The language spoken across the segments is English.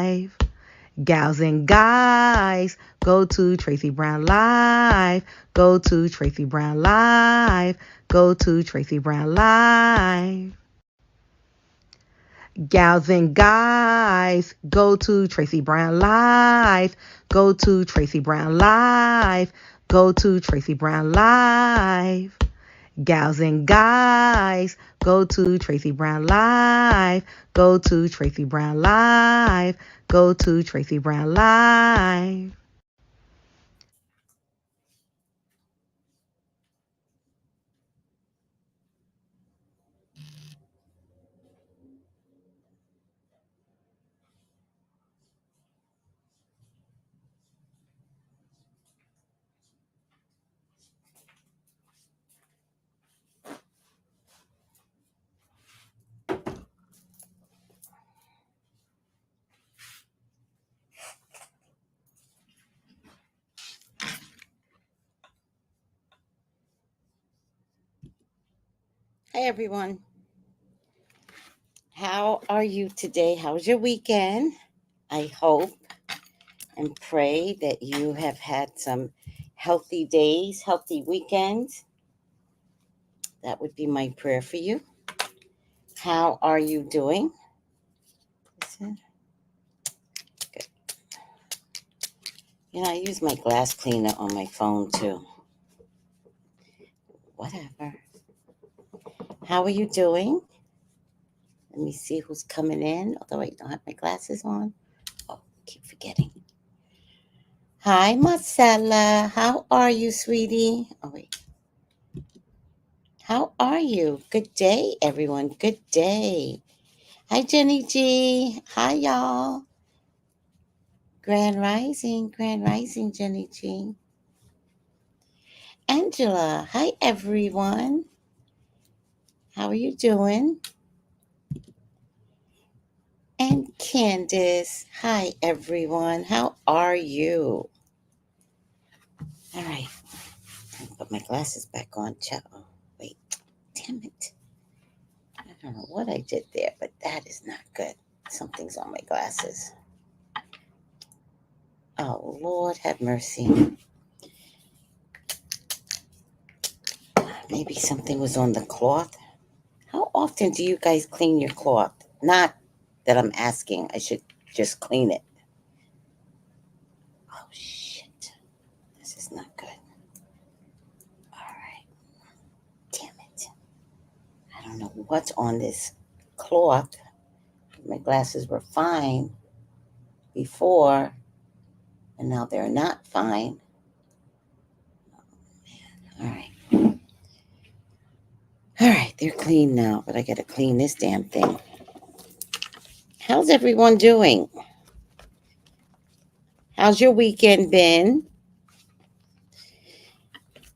live. Gals and guys, go to Tracey Brown Live. Go to Tracey Brown Live. Go to Tracey Brown Live. Gals and guys, go to Tracey Brown Live. Go to Tracey Brown Live. Go to Tracey Brown Live. Gals and guys, go to Tracey Brown Live. Go to Tracey Brown Live. Go to Tracey Brown Live. Hi, everyone. How are you today? How was your weekend? I hope and pray that you have had some healthy days, healthy weekends. That would be my prayer for you. How are you doing? Good. You know, I use my glass cleaner on my phone too. Whatever. How are you doing? Let me see who's coming in. Although I don't have my glasses on. Oh, keep forgetting. Hi, Marcella. How are you, sweetie? Oh, wait. How are you? Good day, everyone. Good day. Hi, Jenny G. Hi, y'all. Grand Rising, Jenny G. Angela. Hi, everyone. How are you doing? And Candace. Hi, everyone. How are you? All right. I'll put my glasses back on. Oh, wait. Damn it. I don't know what I did there, but that is not good. Something's on my glasses. Oh, Lord, have mercy. Maybe something was on the cloth. How often do you guys clean your cloth? Not that I'm asking. I should just clean it. Oh, shit. This is not good. All right. Damn it. I don't know what's on this cloth. My glasses were fine before, and now they're not fine. All right. All right, they're clean now, but I got to clean this damn thing. How's everyone doing? How's your weekend been?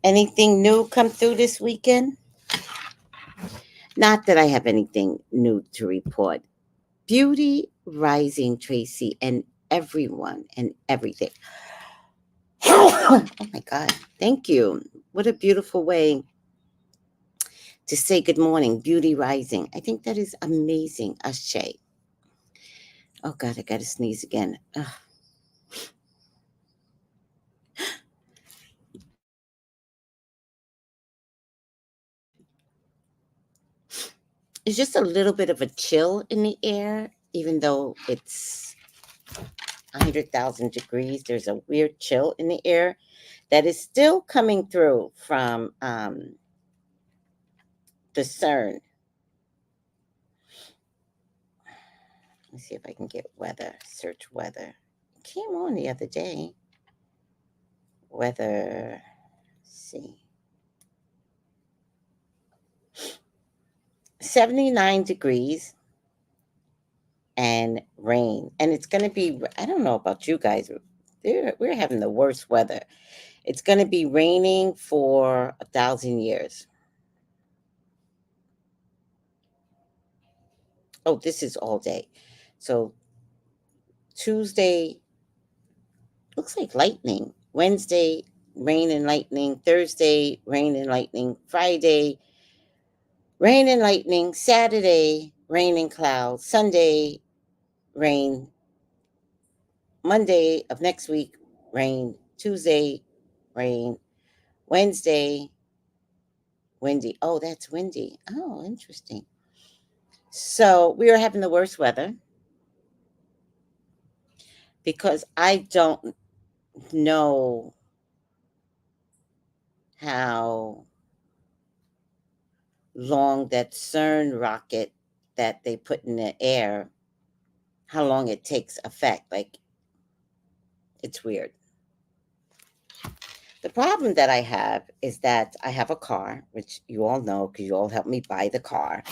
Anything new come through this weekend? Not that I have anything new to report. Beauty rising, Tracey, and everyone and everything. Oh my God. Thank you. What a beautiful way to say good morning. Beauty rising. I think that is amazing. Ashe. Oh God, I got to sneeze again. Ugh. It's just a little bit of a chill in the air, even though it's 100,000 degrees. There's a weird chill in the air that is still coming through from the CERN. Let me see if I can get weather, search weather. It came on the other day. Weather, let's see. 79 degrees and rain. And it's going to be, I don't know about you guys, we're having the worst weather. It's going to be raining for 1,000 years. Oh, this is all day. So Tuesday, looks like lightning. Wednesday, rain and lightning. Thursday, rain and lightning. Friday, rain and lightning. Saturday, rain and clouds. Sunday, rain Monday of next week, rain. Tuesday, rain. Wednesday, windy. Oh, that's windy. Oh, interesting. So we are having the worst weather because I don't know how long that CERN rocket that they put in the air, how long it takes effect. Like, it's weird. The problem that I have is that I have a car, which you all know because you all helped me buy the car.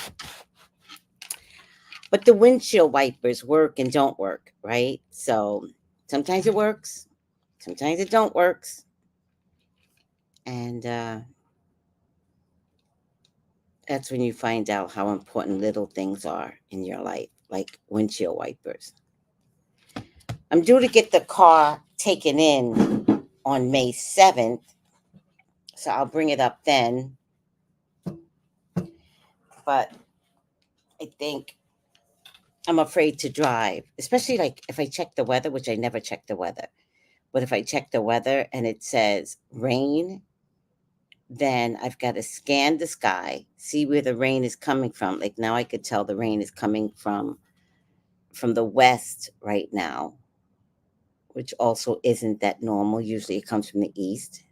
But the windshield wipers work and don't work, right? So sometimes it works, sometimes it don't works. And that's when you find out how important little things are in your life, like windshield wipers. I'm due to get the car taken in on May 7th, so I'll bring it up then. But I think I'm afraid to drive, especially like if I check the weather, which I never check the weather. But if I check the weather and it says rain, then I've got to scan the sky, see where the rain is coming from. Like now I could tell the rain is coming from the west right now, which also isn't that normal. Usually it comes from the east.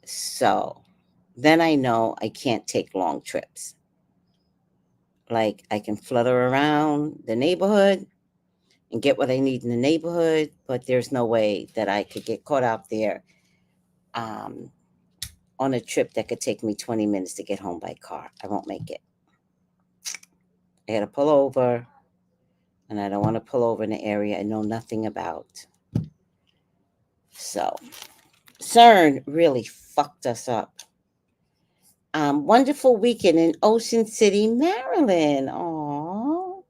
So then I know I can't take long trips. Like I can flutter around the neighborhood and get what I need in the neighborhood, but there's no way that I could get caught out there um, on a trip that could take me 20 minutes to get home by car. I won't make it. I got to pull over, and I don't want to pull over in an area I know nothing about. So, CERN really fucked us up. Wonderful weekend in Ocean City, Maryland. Aww.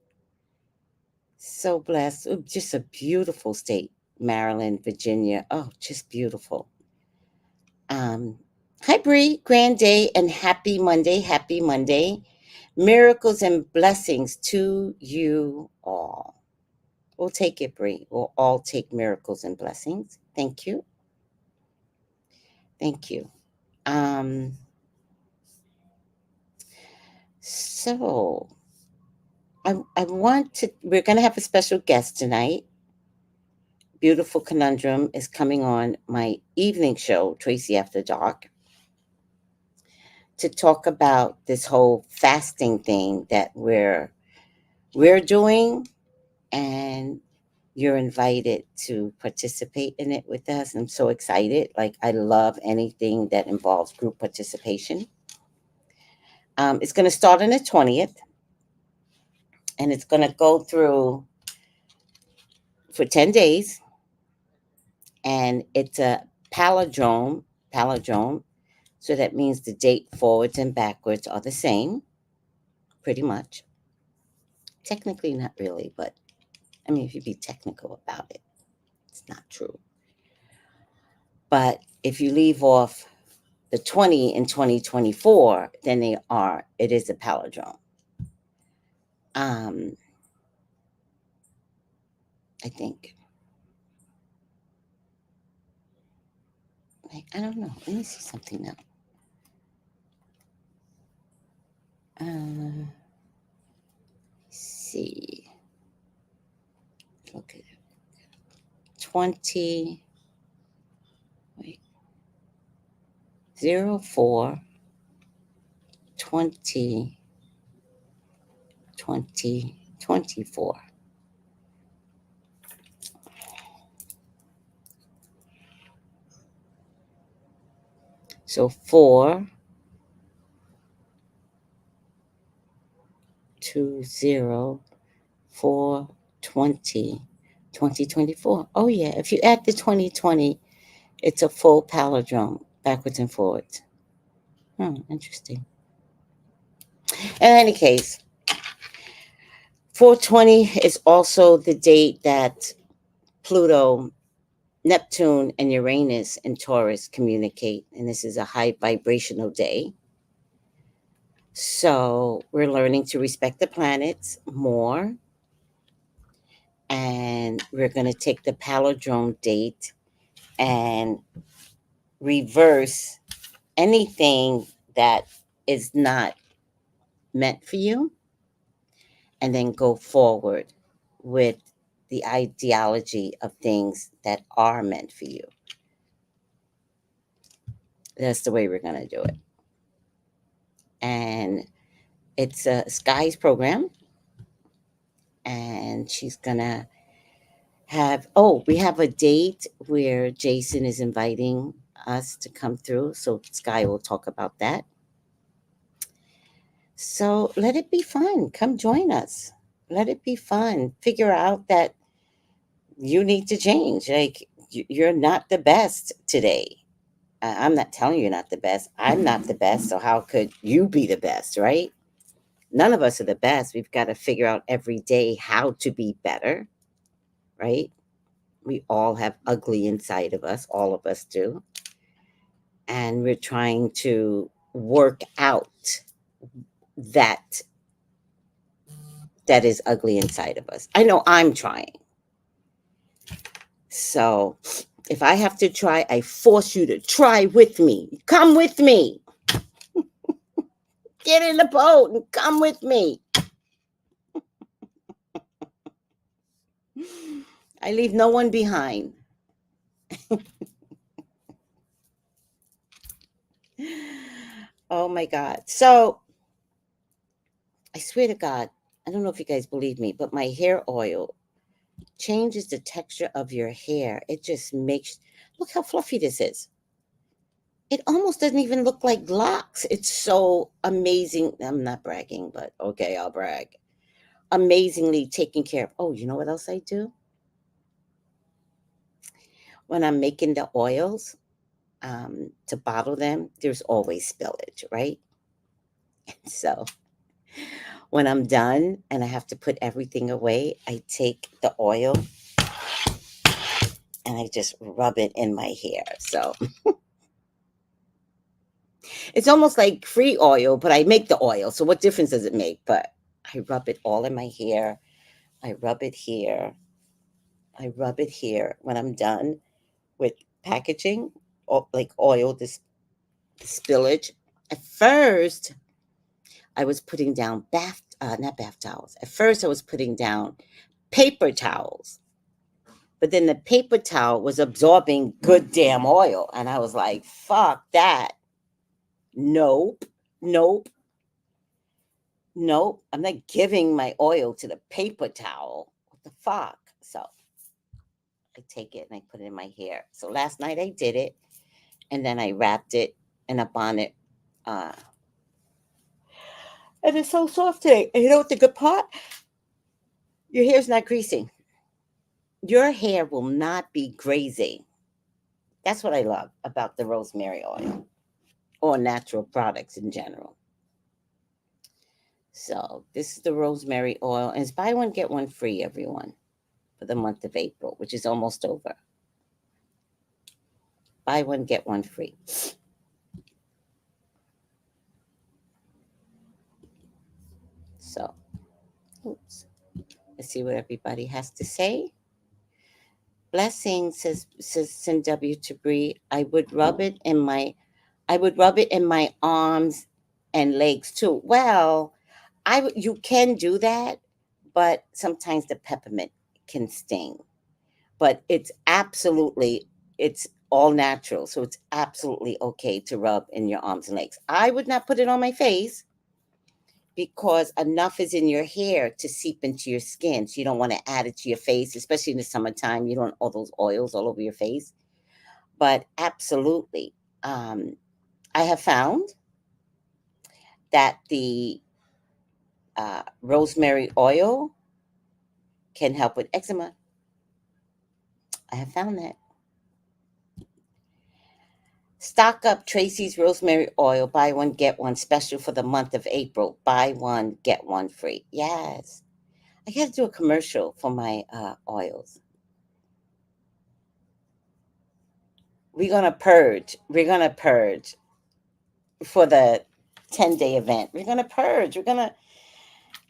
So blessed. Just a beautiful state, Maryland, Virginia. Oh, just beautiful. Um, Hi, Bree. Grand day and happy Monday. Happy Monday. Miracles and blessings to you all. We'll take it, Bree. We'll all take miracles and blessings. Thank you. Thank you. Um, so I want to, we're going to have a special guest tonight. Beautiful Conundrum is coming on my evening show, Tracy After Dark, to talk about this whole fasting thing that we're doing, and you're invited to participate in it with us. I'm so excited. Like, I love anything that involves group participation. It's going to start on the 20th, and it's going to go through for 10 days. And it's a palindrome, palindrome. So that means the date forwards and backwards are the same, pretty much. Technically, not really, but I mean, if you be technical about it, it's not true. But if you leave off the 20 in 2024, then it is a palindrome. Um, I think. I don't know. Let me see something now. See. Look at it. 20. Wait. 04 20 2024. So 4/20/2024. Oh yeah, if you add the 2020, it's a full palindrome, backwards and forwards. Interesting. In any case, 4/20 is also the date that Pluto, Neptune, and Uranus in Taurus communicate, and this is a high vibrational day. So we're learning to respect the planets more. and we're going to take the palindrome date and reverse anything that is not meant for you, and then go forward with the ideology of things that are meant for you. That's the way we're going to do it. And it's a Sky's program, and she's going to we have a date where Jason is inviting us to come through. So Sky will talk about that. So let it be fun. Come join us. Let it be fun. Figure out that you need to change. Like, you're not the best today. I'm not telling you you're not the best. I'm not the best. So how could you be the best, right? None of us are the best. We've got to figure out every day how to be better, right? We all have ugly inside of us. All of us do. And we're trying to work out that that is ugly inside of us. I know I'm trying. So if I have to try, I force you to try with me. Come with me. Get in the boat and come with me. I leave no one behind. Oh my God. So I swear to God, I don't know if you guys believe me, but my hair oil changes the texture of your hair. It just makes, look how fluffy this is. It almost doesn't even look like locks. It's so amazing. I'm not bragging, but okay, I'll brag. Amazingly taken care of. Oh, you know what else I do? When I'm making the oils, to bottle them, there's always spillage, right? So when I'm done and I have to put everything away, I take the oil and I just rub it in my hair. So it's almost like free oil, but I make the oil. So what difference does it make? But I rub it all in my hair. I rub it here. I rub it here when I'm done with packaging, or like oil, this spillage. At first, I was putting down not bath towels. At first, I was putting down paper towels, but then the paper towel was absorbing good damn oil, and I was like, "Fuck that! Nope, nope, nope. I'm not giving my oil to the paper towel. What the fuck?" So I take it and I put it in my hair. So last night I did it, and then I wrapped it in a bonnet. Uh, and it's so soft today. And you know what the good part? Your hair's not greasing. Your hair will not be grazing. That's what I love about the rosemary oil or natural products in general. So this is the rosemary oil, and it's buy one get one free, everyone, for the month of April, which is almost over. Buy one get one free. So, oops. Let's see what everybody has to say. Blessing says send W to Bree. I would rub it in my arms and legs too. Well, you can do that, but sometimes the peppermint can sting. But it's all natural, so it's absolutely okay to rub in your arms and legs. I would not put it on my face because enough is in your hair to seep into your skin. So you don't want to add it to your face, especially in the summertime. You don't want all those oils all over your face. But absolutely, I have found that the rosemary oil can help with eczema. I have found that. Stock up Tracy's rosemary oil. Buy one, get one special for the month of April. Buy one, get one free. Yes. I got to do a commercial for my oils. We're going to purge. We're going to purge for the 10-day event. We're going to purge.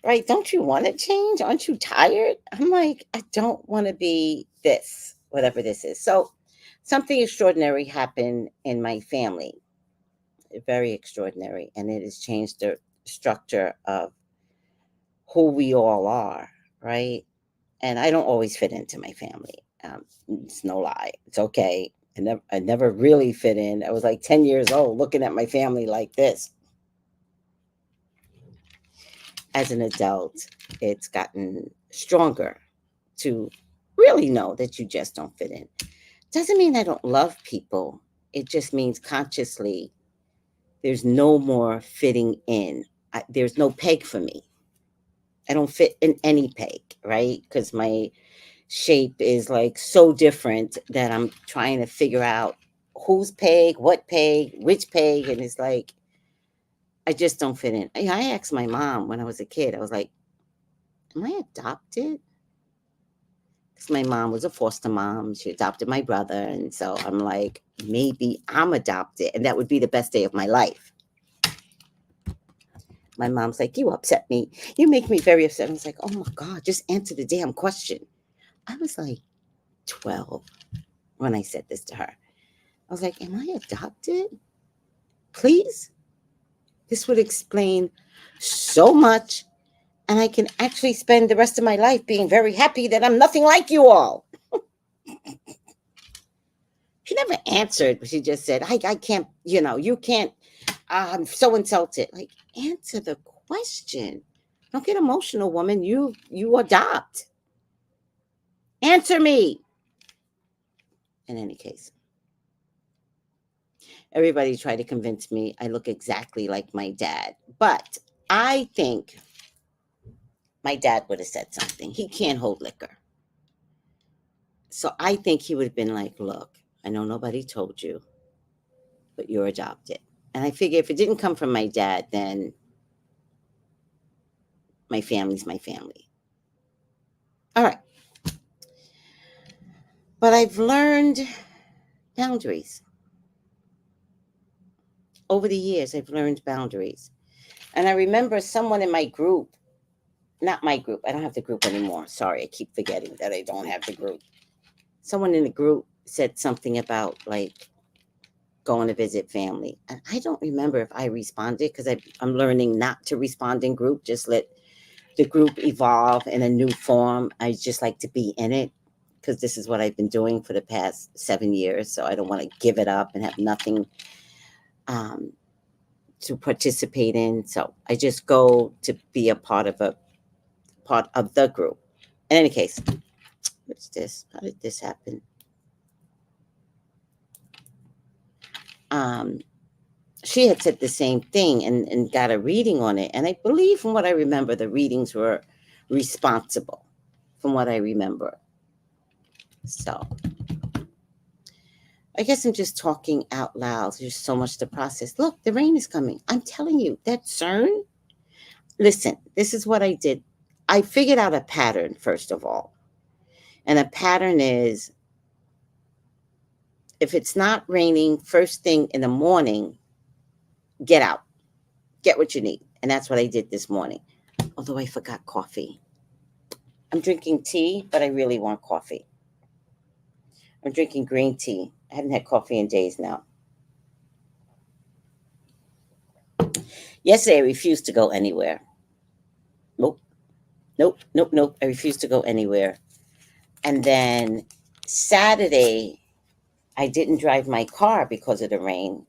right? Don't you want to change? Aren't you tired? I'm like, I don't want to be this, whatever this is. So something extraordinary happened in my family, very extraordinary, and it has changed the structure of who we all are, right? And I don't always fit into my family. It's no lie. It's okay. I never really fit in. I was like 10 years old looking at my family like this. As an adult, it's gotten stronger to really know that you just don't fit in. Doesn't mean I don't love people. It just means consciously there's no more fitting in. There's no peg for me. I don't fit in any peg, right? Because my shape is like so different that I'm trying to figure out whose peg, what peg, which peg. And it's like, I just don't fit in. I asked my mom when I was a kid, I was like, am I adopted? Because my mom was a foster mom. She adopted my brother. And so I'm like, maybe I'm adopted. And that would be the best day of my life. My mom's like, you upset me. You make me very upset. I was like, oh my God, just answer the damn question. I was like 12 when I said this to her. I was like, am I adopted? Please? This would explain so much. And I can actually spend the rest of my life being very happy that I'm nothing like you all. She never answered, but she just said, I can't, you can't. I'm so insulted. Like, answer the question. Don't get emotional, woman. You adopt. Answer me. In any case, everybody tried to convince me I look exactly like my dad. But I think my dad would have said something. He can't hold liquor. So I think he would have been like, look, I know nobody told you, but you're adopted. And I figure if it didn't come from my dad, then my family's my family. All right. But I've learned boundaries. Over the years, I've learned boundaries. And I remember someone in my group, not my group, I don't have the group anymore. Sorry, I keep forgetting that I don't have the group. Someone in the group said something about like going to visit family. And I don't remember if I responded because I'm learning not to respond in group, just let the group evolve in a new form. I just like to be in it because this is what I've been doing for the past 7 years. So I don't want to give it up and have nothing um, to participate in. So I just go to be a part of the group. In any case, what's this? How did this happen? Um, she had said the same thing and got a reading on it. And I believe from what I remember, the readings were responsible from what I remember. So I guess I'm just talking out loud. There's so much to process. Look, the rain is coming. I'm telling you, that CERN. Listen, this is what I did. I figured out a pattern, first of all. And a pattern is if it's not raining first thing in the morning, get out, get what you need. And that's what I did this morning. Although I forgot coffee. I'm drinking tea, but I really want coffee. I'm drinking green tea. I haven't had coffee in days now. Yesterday, I refused to go anywhere. Nope, nope, nope, nope. I refused to go anywhere. And then Saturday, I didn't drive my car because of the rain.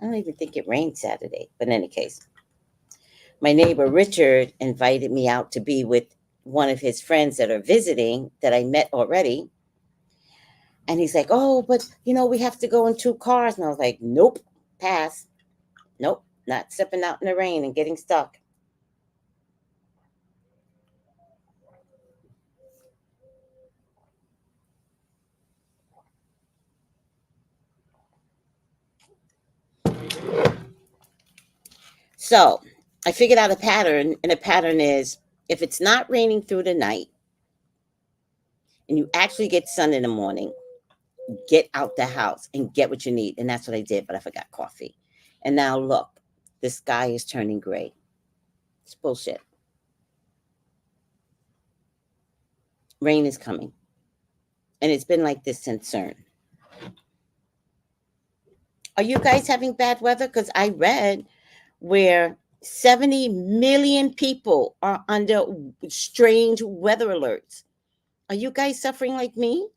I don't even think it rained Saturday. But in any case, my neighbor Richard invited me out to be with one of his friends that are visiting that I met already. And he's like, oh, but we have to go in 2 cars. And I was like, nope, pass. Nope, not stepping out in the rain and getting stuck. So I figured out a pattern, and the pattern is if it's not raining through the night and you actually get sun in the morning, get out the house and get what you need. And that's what I did, but I forgot coffee. And now look, the sky is turning gray. It's bullshit. Rain is coming. And it's been like this since CERN. Are you guys having bad weather? Because I read where 70 million people are under strange weather alerts. Are you guys suffering like me?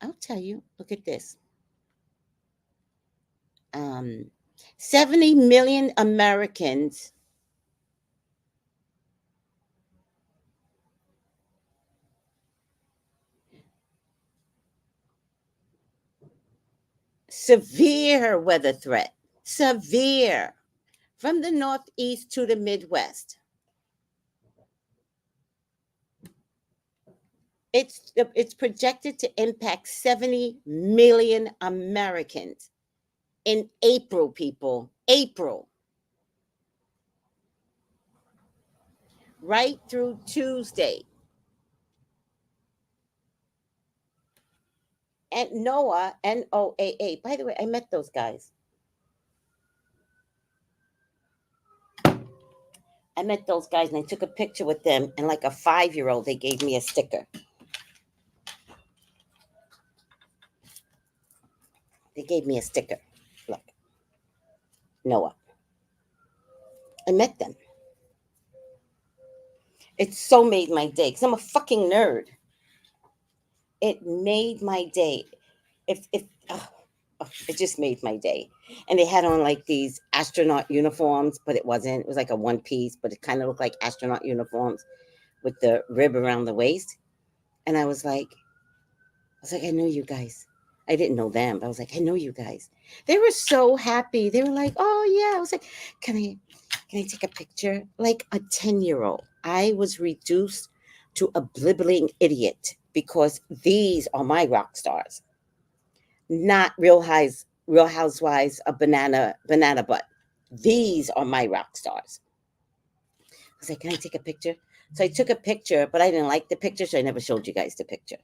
I'll tell you. Look at this. Um, 70 million Americans severe weather threat. Severe. From the Northeast to the Midwest. It's projected to impact 70 million Americans in April, people. April. Right through Tuesday. And NOAA, NOAA. By the way, I met those guys. I met those guys and I took a picture with them. And like a 5-year-old, they gave me a sticker. They gave me a sticker. Look, NOAA. I met them. It so made my day because I'm a fucking nerd. It made my day. If it just made my day. And they had on like these astronaut uniforms, but it wasn't. It was like a one piece, but it kind of looked like astronaut uniforms with the rib around the waist. And I was like, I know you guys. I didn't know them, but I was like, I know you guys. They were so happy. They were like, oh yeah. I was like, can I take a picture? Like a 10-year-old. I was reduced to a blibbling idiot because these are my rock stars. Not Real Housewives of banana butt. These are my rock stars. I was like, can I take a picture? So I took a picture, but I didn't like the picture, so I never showed you guys the picture.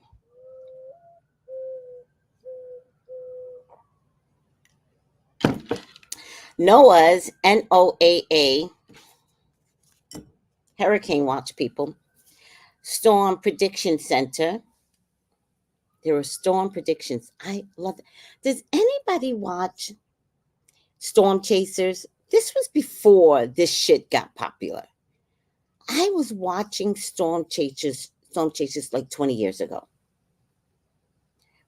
NOAA's NOAA Hurricane Watch people, Storm Prediction Center. There are storm predictions. I love it. Does anybody watch Storm Chasers? This was before this shit got popular. I was watching Storm Chasers like 20 years ago.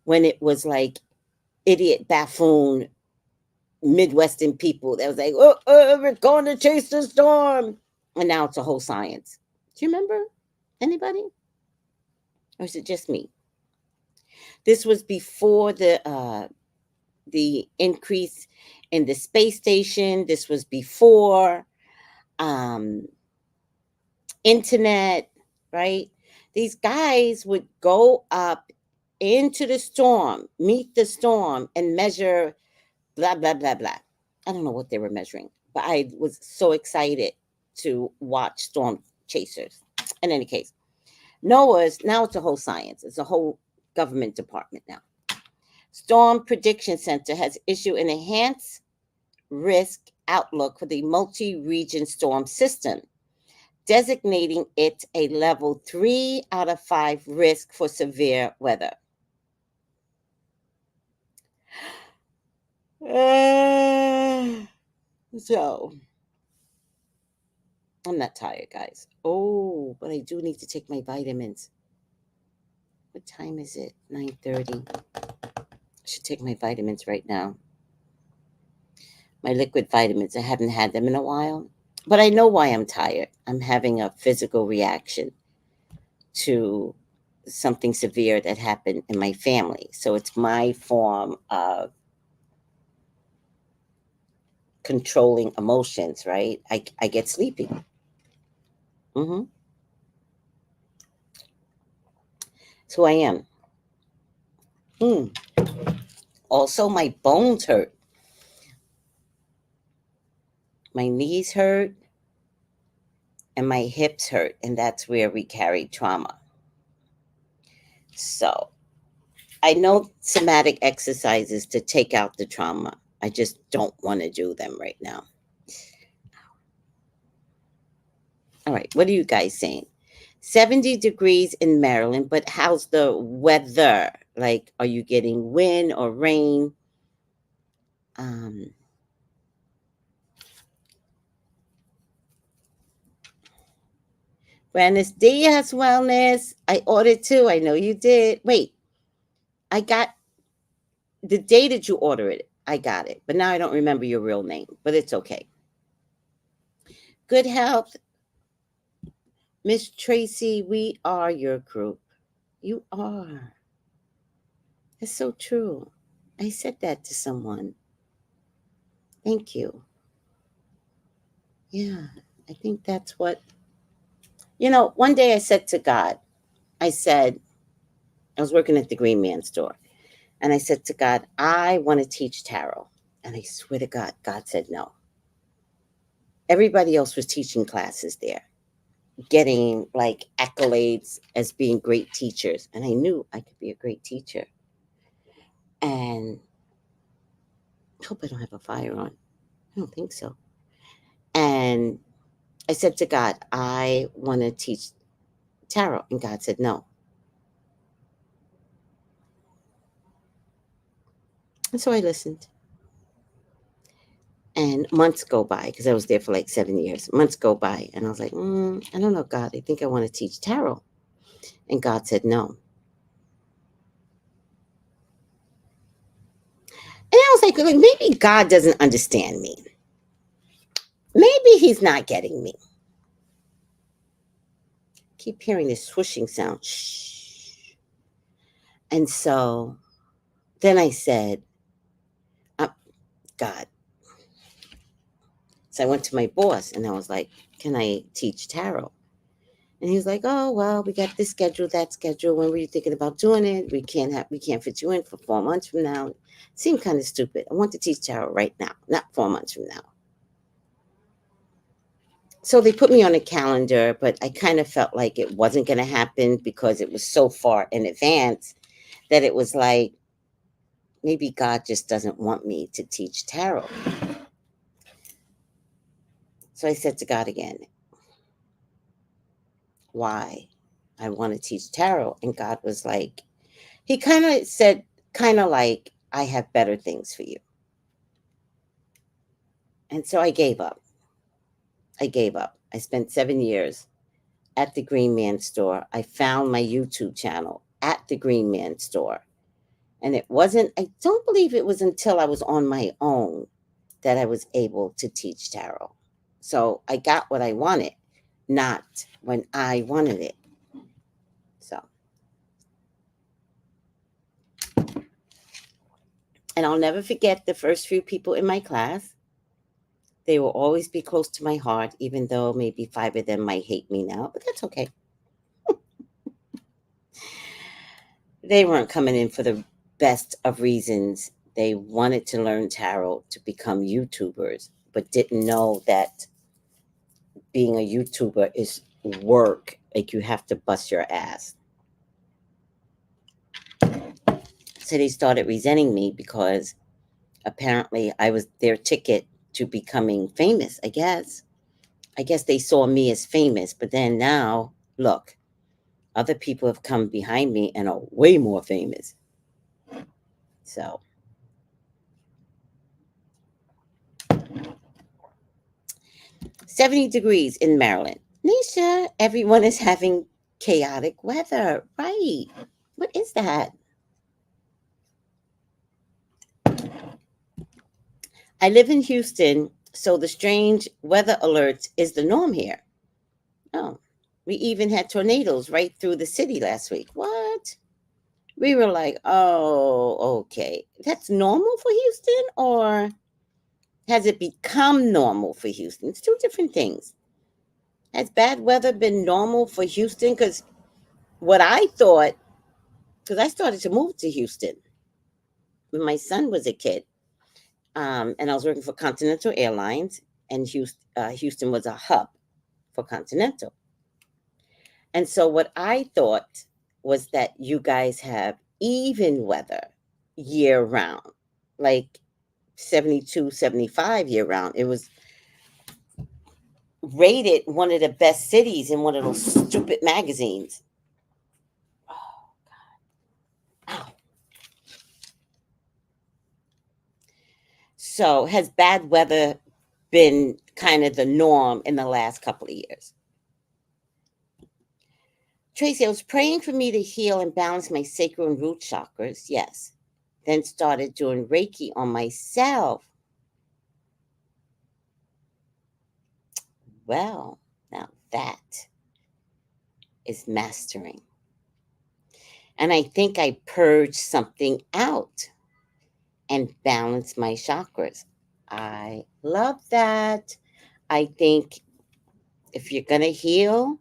When it was like idiot buffoon Midwestern people that was like, we're going to chase the storm. And now it's a whole science. Do you remember? Anybody? Or is it just me? This was before the increase in the space station. This was before internet, right? These guys would go up into the storm, meet the storm, and measure blah, blah, blah, blah. I don't know what they were measuring, but I was so excited to watch Storm Chasers. In any case, NOAA's, now it's a whole science. It's a whole government department now. Storm Prediction Center has issued an enhanced risk outlook for the multi-region storm system, designating it a level 3 out of 5 risk for severe weather. So, I'm not tired, guys. Oh, but I do need to take my vitamins. What time is it? 9:30. I should take my vitamins right now. My liquid vitamins. I haven't had them in a while. But I know why I'm tired. I'm having a physical reaction to something severe that happened in my family. So it's my form of controlling emotions, right? I get sleepy. Mm-hmm. That's who I am. Also, my bones hurt. My knees hurt and my hips hurt. And that's where we carry trauma. So I know somatic exercises to take out the trauma. I just don't want to do them right now. All right, what are you guys saying? 70 degrees in Maryland, but how's the weather? Like, are you getting wind or rain? Um, Buenos dias, wellness. I ordered too. I know you did. Wait, I got the day that you order it. I got it, but now I don't remember your real name, but it's okay. Good health, Miss Tracy. We are your group. You are. It's so true. I said that to someone. Thank you. Yeah, I think that's what, one day I said to God, I said, I was working at the Green Man store, and I said to God, I want to teach tarot. And I swear to God, God said no. Everybody else was teaching classes there, getting like accolades as being great teachers. And I knew I could be a great teacher. And I hope I don't have a fire on. I don't think so. And I said to God, I want to teach tarot. And God said no. And so I listened. And months go by because I was there for like 7 years. Months go by, and I was like, I don't know, God. I think I want to teach tarot. And God said no. And I was like, maybe God doesn't understand me. Maybe He's not getting me. Keep hearing this swooshing sound. Shh. And so then I said, uh, God. So I went to my boss and I was like, can I teach tarot? And he was like, "Oh well, we got this schedule, that schedule. When were you thinking about doing it? We can't fit you in for 4 months from now." It seemed kind of stupid. I want to teach tarot right now, not 4 months from now. So they put me on a calendar, but I kind of felt like it wasn't going to happen because it was so far in advance that it was like maybe God just doesn't want me to teach tarot. So I said to God again, "Why? I want to teach tarot." And God was like, He kind of said, kind of like, "I have better things for you." And so I gave up. I gave up. I spent 7 years at the Green Man store. I found my YouTube channel at the Green Man store. And it wasn't, I don't believe it was until I was on my own that I was able to teach tarot. So I got what I wanted, not when I wanted it. So, and I'll never forget the first few people in my class. They will always be close to my heart, even though maybe 5 of them might hate me now, but that's okay. They weren't coming in for the best of reasons. They wanted to learn tarot to become YouTubers, but didn't know that being a YouTuber is work. Like you have to bust your ass. So they started resenting me because apparently I was their ticket to becoming famous, I guess. I guess they saw me as famous, but then now, look, other people have come behind me and are way more famous. So 70 degrees in Maryland. Nisha, everyone is having chaotic weather. Right. What is that? I live in Houston, so the strange weather alerts is the norm here. Oh, we even had tornadoes right through the city last week. What? We were like, oh, okay. That's normal for Houston, or has it become normal for Houston? It's two different things. Has bad weather been normal for Houston? Because what I thought, because I started to move to Houston when my son was a kid, and I was working for Continental Airlines, and Houston was a hub for Continental. And so what I thought was that you guys have even weather year round, like 72, 75 year round. It was rated one of the best cities in one of those stupid magazines. Ow. So, has bad weather been kind of the norm in the last couple of years? Tracy, I was praying for me to heal and balance my sacral and root chakras. Yes. Then started doing Reiki on myself. Well, now that is mastering. And I think I purged something out and balanced my chakras. I love that. I think if you're going to heal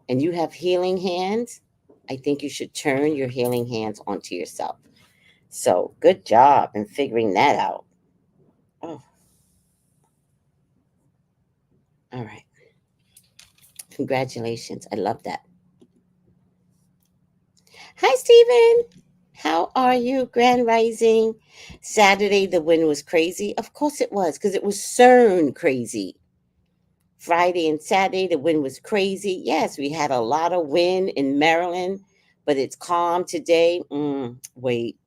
and you have healing hands, I think you should turn your healing hands onto yourself. So good job in figuring that out. Oh, all right. Congratulations. I love that. Hi, Stephen. How are you? Grand Rising. Saturday, the wind was crazy. Of course it was, because it was CERN crazy. Friday and Saturday, the wind was crazy. Yes, we had a lot of wind in Maryland, but it's calm today. Wait.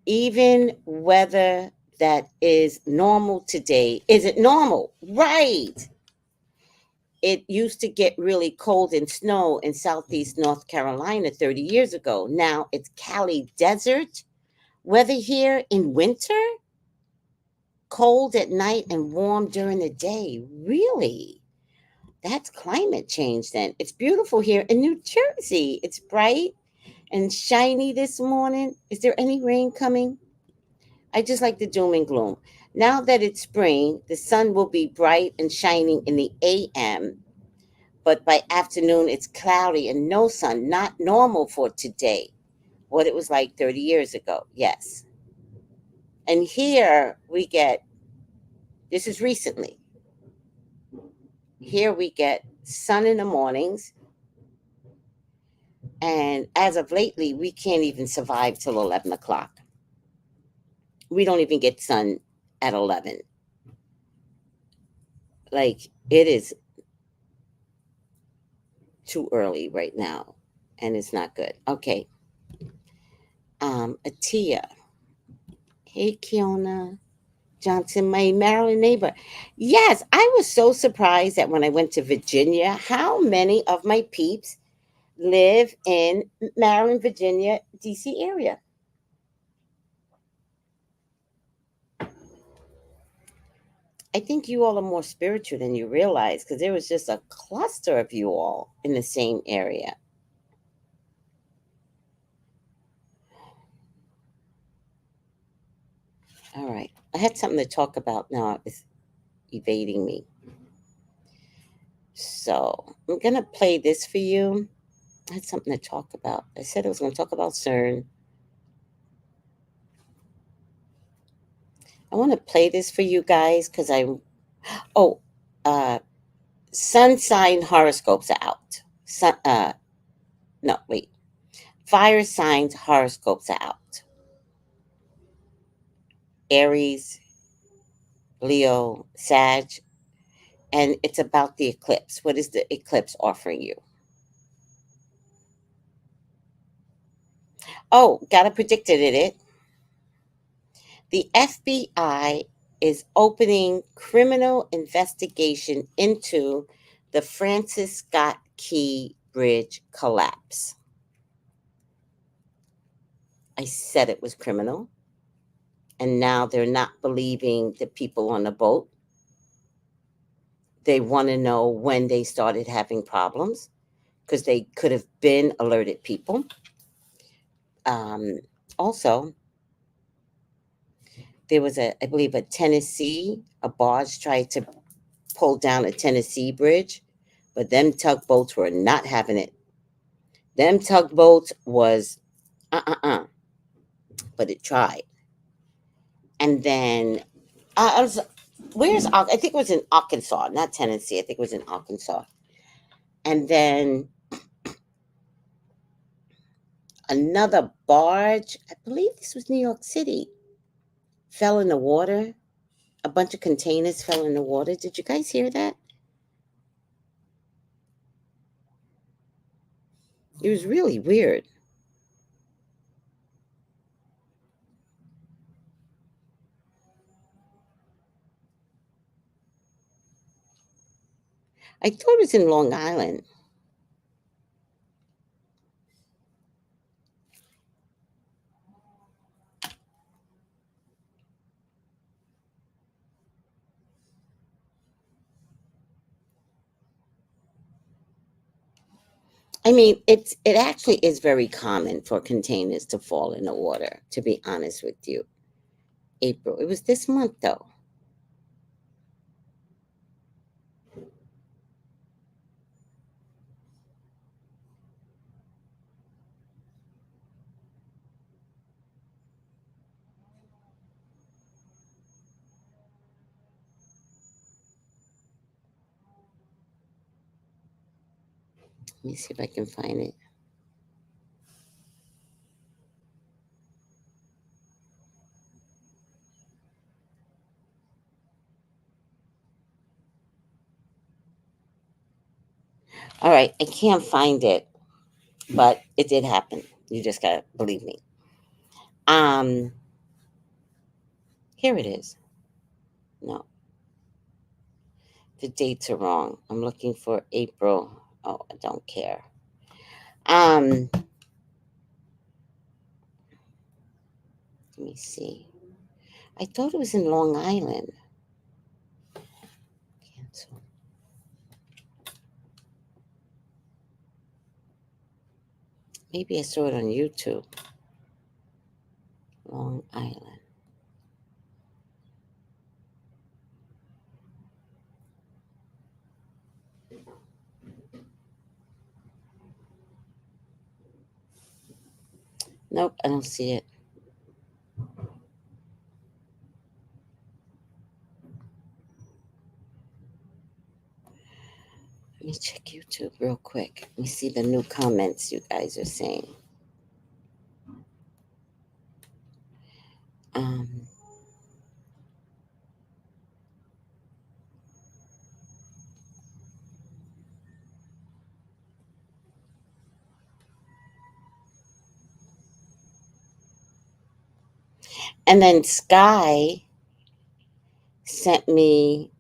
Even weather that is normal today isn't normal. Right. It used to get really cold and snow in southeast North Carolina 30 years ago. Now it's Cali desert weather here in winter, cold at night and warm during the day. Really? That's climate change then. It's beautiful here in New Jersey. It's bright and shiny this morning. Is there any rain coming? I just like the doom and gloom. Now that it's spring, the sun will be bright and shining in the AM, but by afternoon it's cloudy and no sun, not normal for today. What it was like 30 years ago, yes. And here we get, this is recently, here we get sun in the mornings. And as of lately, we can't even survive till 11 o'clock. We don't even get sun at 11. Like, it is too early right now, and it's not good. Okay. Atia. Hey, Kiona Johnson, my Maryland neighbor. Yes, I was so surprised that when I went to Virginia, how many of my peeps live in Maryland, Virginia, DC area. I think you all are more spiritual than you realize, because there was just a cluster of you all in the same area. All right. I had something to talk about now. It's evading me. So I'm going to play this for you. I had something to talk about. I said I was going to talk about CERN. I want to play this for you guys because oh, uh, sun sign horoscopes are out. No, wait. Fire signs horoscopes are out. Aries, Leo, Sag, and it's about the eclipse. What is the eclipse offering you? Oh, got a predicted in it. The FBI is opening criminal investigation into the Francis Scott Key Bridge collapse. I said it was criminal, and now they're not believing the people on the boat. They want to know when they started having problems, because they could have been alerted people. Um, Also, there was I believe, a barge tried to pull down a Tennessee bridge, but them tugboats were not having it. Them tugboats was but it tried. And then I was, I think it was in Arkansas, not Tennessee. I think it was in Arkansas. And then another barge, I believe this was New York City, fell in the water. a bunch of containers fell in the water. Did you guys hear that? It was really weird. I thought it was in Long Island. I mean, it actually is very common for containers to fall in the water, to be honest with you. April. It was this month though. Let me see if I can find it. All right, I can't find it, but it did happen. You just gotta believe me. Um, Here it is. No, the dates are wrong. I'm looking for April. Oh, I don't care. Let me see. I thought it was in Long Island. Cancel. Maybe I saw it on YouTube. Long Island. Nope, I don't see it. Let me check YouTube real quick. Let me see the new comments you guys are saying. Um, and then Sky sent me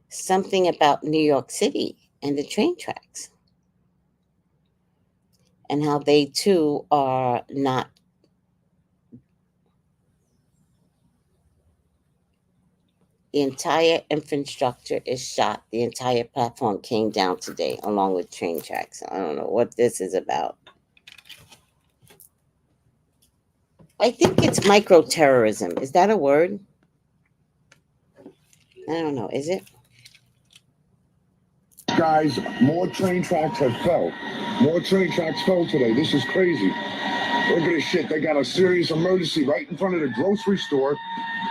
something about New York City and the train tracks and how they too are not. The entire infrastructure is shot. The entire platform came down today, along with train tracks. I don't know what this is about. I think it's micro terrorism. Is that a word? I don't know. Is it? Guys, more train tracks have fell. More train tracks fell today. This is crazy. Look at this shit. They got a serious emergency right in front of the grocery store.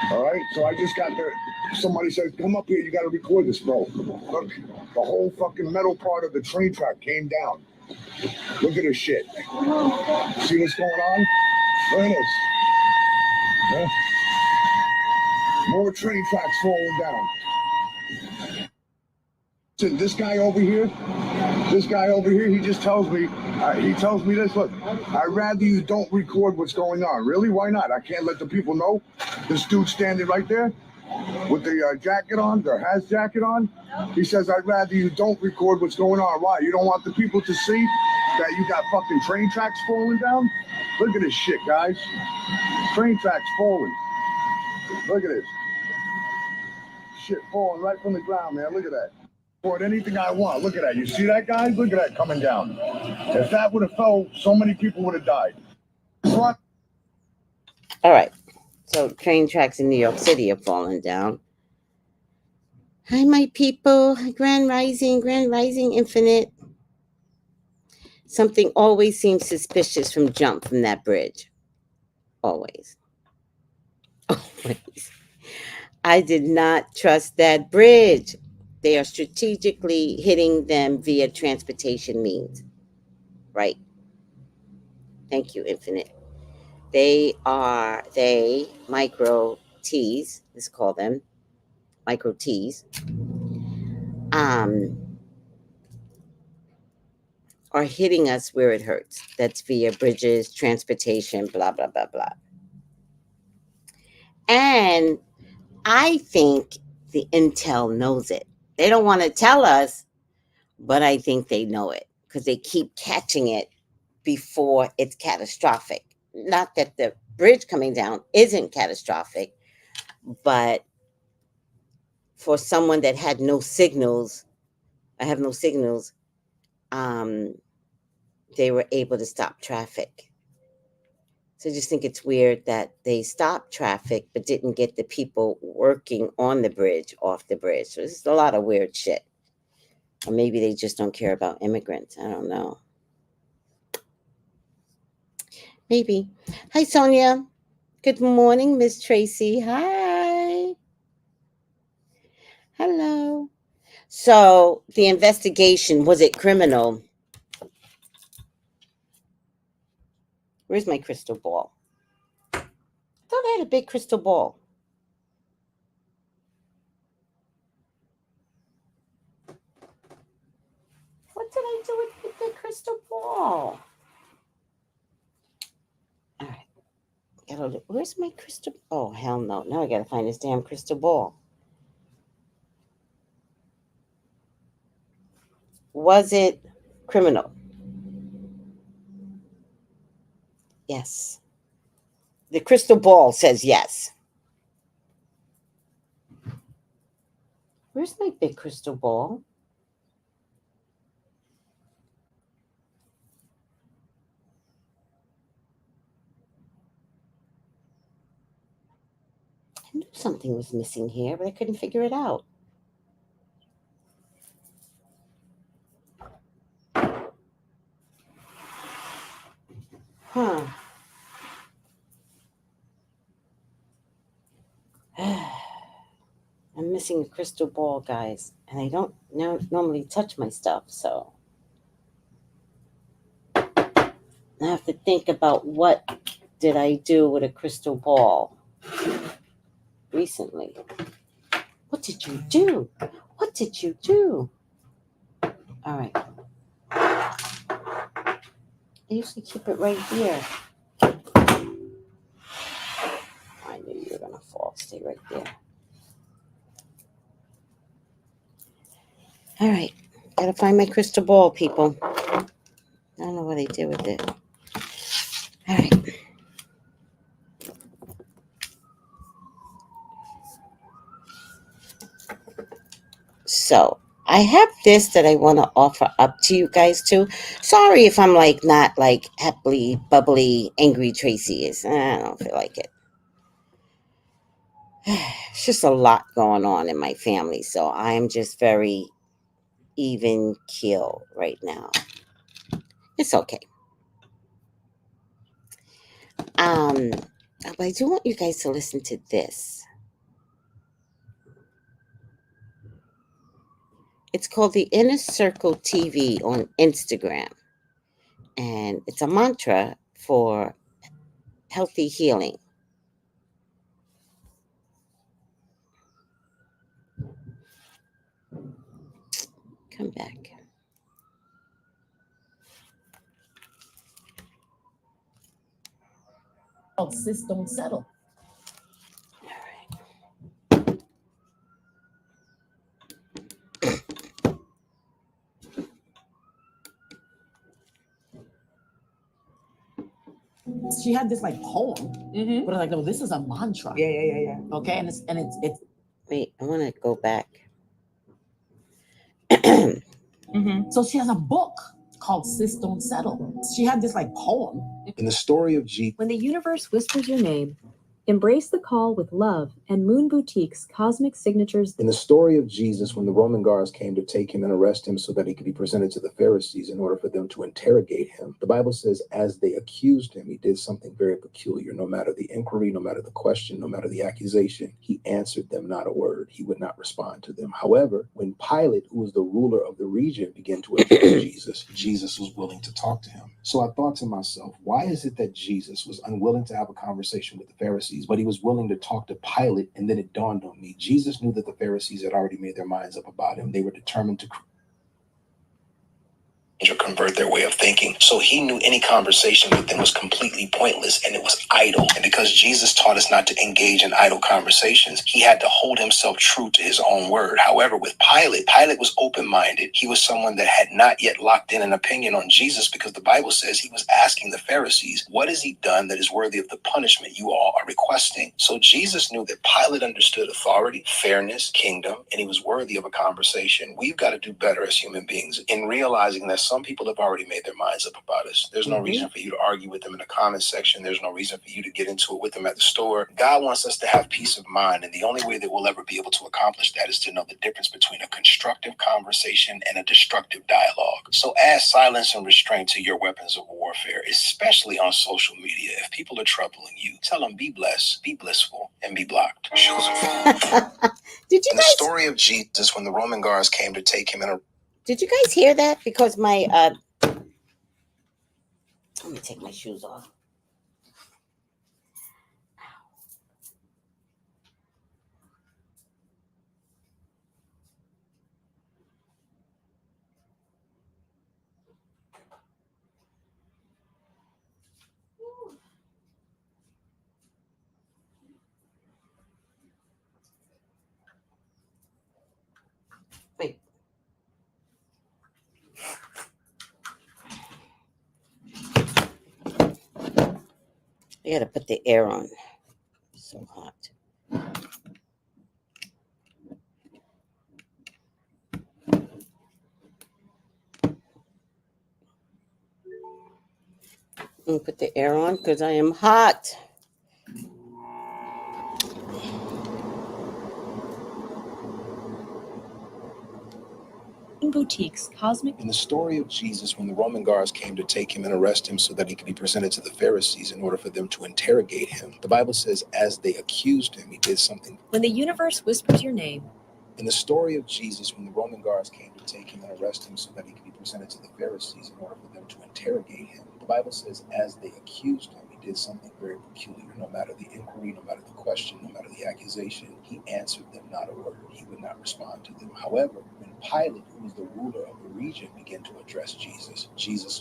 All right. So I just got there. Somebody said, come up here. You got to record this, bro. Look, the whole fucking metal part of the train track came down. Look at this shit. See what's going on? Look at this. Huh? More train tracks falling down. So this guy over here, he just tells me, he tells me this, look, I'd rather you don't record what's going on. Really? Why not? I can't let the people know. This dude standing right there with the jacket on, the has jacket on. He says, I'd rather you don't record what's going on. Why? You don't want the people to see that you got fucking train tracks falling down? Look at this shit, guys. Train tracks falling. Look at this. Shit falling right from the ground, man. Look at that. Record anything I want. Look at that. You see that, guys? Look at that coming down. If that would have fell, so many people would have died. All right. So train tracks in New York City are falling down. Hi, my people. Grand Rising Infinite. Something always seems suspicious from jump from that bridge. Always. Always. I did not trust that bridge. They are strategically hitting them via transportation means. Right. Thank you, Infinite. micro T's, let's call them micro T's, are hitting us where it hurts. That's via bridges, transportation, blah, blah, blah, blah. And I think the intel knows it. They don't want to tell us, but I think they know it because they keep catching it before it's catastrophic. Not that the bridge coming down isn't catastrophic, but for someone that had no signals, I have no signals, they were able to stop traffic. So I just think it's weird that they stopped traffic but didn't get the people working on the bridge off the bridge. So there's a lot of weird shit. Or maybe they just don't care about immigrants. I don't know. Maybe. Hi, Sonia. Good morning, Miss Tracey. Hi. Hello. So the investigation, was it criminal? Where's my crystal ball? I thought I had a big crystal ball. What did I do with the crystal ball? All right. Where's my crystal? Oh, hell no. Now I got to find this damn crystal ball. Was it criminal? Yes. The crystal ball says yes. Where's my big crystal ball? I knew something was missing here, but I couldn't figure it out. Huh. I'm missing a crystal ball, guys, and I don't normally touch my stuff, so I have to think about what did I do with a crystal ball recently. What did you do? What did you do? All right. I usually keep it right here. I knew you were going to fall. Stay right there. All right. Gotta find my crystal ball, people. I don't know what I did with it. All right. So I have this that I want to offer up to you guys too. Sorry if I'm not happily, bubbly, angry Tracey is. I don't feel like it. It's just a lot going on in my family, so I'm just very even keel right now. It's okay. But I do want you guys to listen to this. It's called the Inner Circle TV on Instagram. And it's a mantra for healthy healing. Come back. Cysts don't settle. She had this poem, but I was no, this is a mantra. Yeah. Okay, and it's. Wait, I want to go back. So she has a book called Cysts Don't Settle. She had this poem. In the story of G, when the universe whispers your name, Embrace the call with love and Moon Boutique's Cosmic Signatures. In the story of Jesus, when the Roman guards came to take him and arrest him so that he could be presented to the Pharisees in order for them to interrogate him, the Bible says, as they accused him, he did something very peculiar. No matter the inquiry, no matter the question, no matter the accusation, he answered them not a word. He would not respond to them. However, when Pilate, who was the ruler of the region, began to address Jesus was willing to talk to him. So I thought to myself, why is it that Jesus was unwilling to have a conversation with the Pharisees, but he was willing to talk to Pilate? And then it dawned on me, Jesus knew that the Pharisees had already made their minds up about him. They were determined to or convert their way of thinking. So he knew any conversation with them was completely pointless and it was idle. And because Jesus taught us not to engage in idle conversations, he had to hold himself true to his own word. However, with Pilate was open-minded. He was someone that had not yet locked in an opinion on Jesus, because the Bible says he was asking the Pharisees, what has he done that is worthy of the punishment you all are requesting? So Jesus knew that Pilate understood authority, fairness, kingdom, and he was worthy of a conversation. We've got to do better as human beings in realizing that some people have already made their minds up about us. There's no reason for you to argue with them in the comment section. There's no reason for you to get into it with them at the store. God wants us to have peace of mind, and the only way that we'll ever be able to accomplish that is to know the difference between a constructive conversation and a destructive dialogue. So add silence and restraint to your weapons of warfare, especially on social media. If people are troubling you, tell them be blessed, be blissful, and be blocked. Did you In the guys? story of Jesus, when the Roman guards came to take him in Did you guys hear that? Because my let me take my shoes off. Wait. I gotta put the air on. It's so hot. I'm gonna put the air on because I am hot. Boutique's Cosmic. In the story of Jesus, when the Roman guards came to take him and arrest him so that he could be presented to the Pharisees in order for them to interrogate him, the Bible says, as they accused him, he did something. When the universe whispers your name. In the story of Jesus, when the Roman guards came to take him and arrest him so that he could be presented to the Pharisees in order for them to interrogate him, the Bible says, as they accused him, he did something very peculiar. No matter the inquiry, no matter the question, no matter the accusation, he answered them not a word. He would not respond to them. However, when Pilate, who was the ruler of the region, began to address Jesus